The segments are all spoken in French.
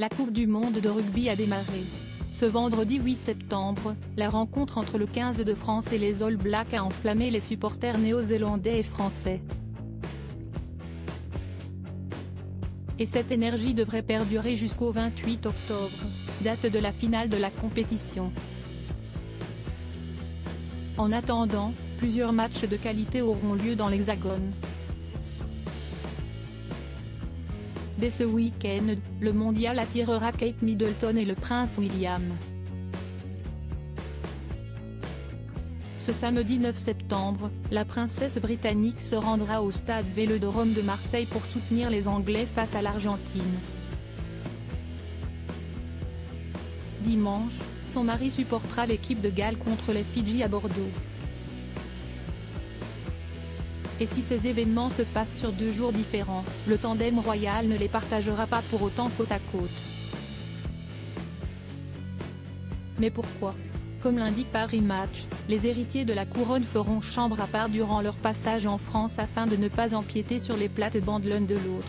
La Coupe du monde de rugby a démarré. Ce vendredi 8 septembre, la rencontre entre le 15 de France et les All Blacks a enflammé les supporters néo-zélandais et français. Et cette énergie devrait perdurer jusqu'au 28 octobre, date de la finale de la compétition. En attendant, plusieurs matchs de qualité auront lieu dans l'Hexagone. Dès ce week-end, le mondial attirera Kate Middleton et le prince William. Ce samedi 9 septembre, la princesse britannique se rendra au stade Vélodrome de Marseille pour soutenir les Anglais face à l'Argentine. Dimanche, son mari supportera l'équipe de Galles contre les Fidji à Bordeaux. Et si ces événements se passent sur 2 jours différents, le tandem royal ne les partagera pas pour autant côte à côte. Mais pourquoi ? Comme l'indique Paris Match, les héritiers de la couronne feront chambre à part durant leur passage en France afin de ne pas empiéter sur les plates-bandes l'un de l'autre.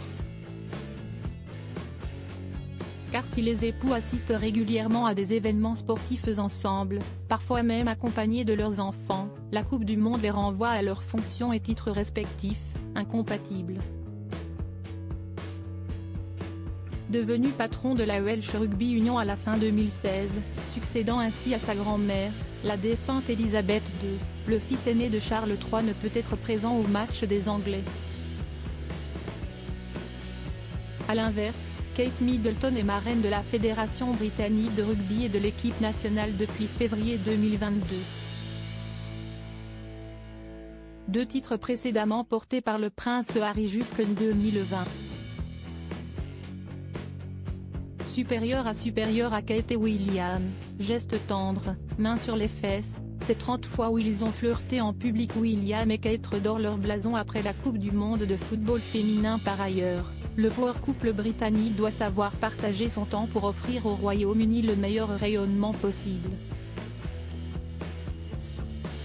Car si les époux assistent régulièrement à des événements sportifs ensemble, parfois même accompagnés de leurs enfants, la Coupe du Monde les renvoie à leurs fonctions et titres respectifs, incompatibles. Devenu patron de la Welsh Rugby Union à la fin 2016, succédant ainsi à sa grand-mère, la défunte Elisabeth II, le fils aîné de Charles III ne peut être présent au match des Anglais. A l'inverse, Kate Middleton est marraine de la Fédération britannique de rugby et de l'équipe nationale depuis février 2022. 2 titres précédemment portés par le prince Harry jusqu'en 2020. Supérieur à Kate et William, geste tendre, main sur les fesses, c'est 30 fois où ils ont flirté en public. William et Kate redorent leur blason après la Coupe du monde de football féminin. Par ailleurs, le power couple britannique doit savoir partager son temps pour offrir au Royaume-Uni le meilleur rayonnement possible.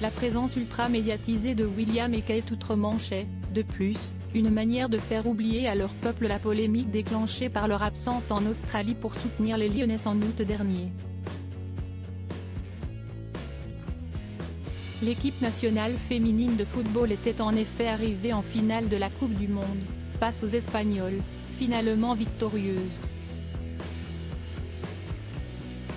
La présence ultra-médiatisée de William et Kate outre-Manche est, de plus, une manière de faire oublier à leur peuple la polémique déclenchée par leur absence en Australie pour soutenir les Lyonnaises en août dernier. L'équipe nationale féminine de football était en effet arrivée en finale de la Coupe du Monde, face aux Espagnols, finalement victorieuse.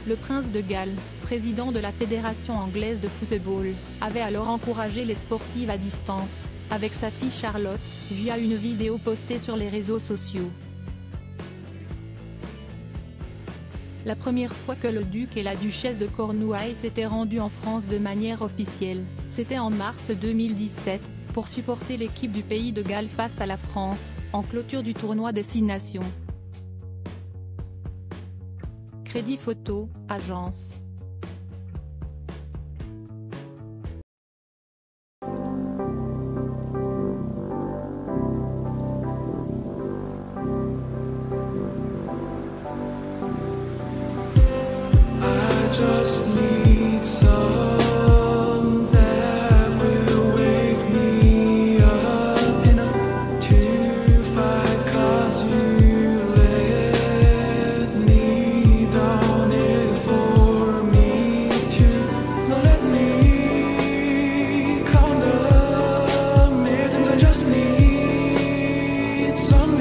Le prince de Galles, président de la Fédération anglaise de football, avait alors encouragé les sportives à distance, avec sa fille Charlotte, via une vidéo postée sur les réseaux sociaux. La première fois que le duc et la duchesse de Cornouailles s'étaient rendus en France de manière officielle, c'était en mars 2017, pour supporter l'équipe du pays de Galles face à la France, en clôture du tournoi des 6 nations. Crédit Photo, agence. Just need some that will wake me up enough to fight, 'cause you let me down it for me to not let me count the minutes. I just need some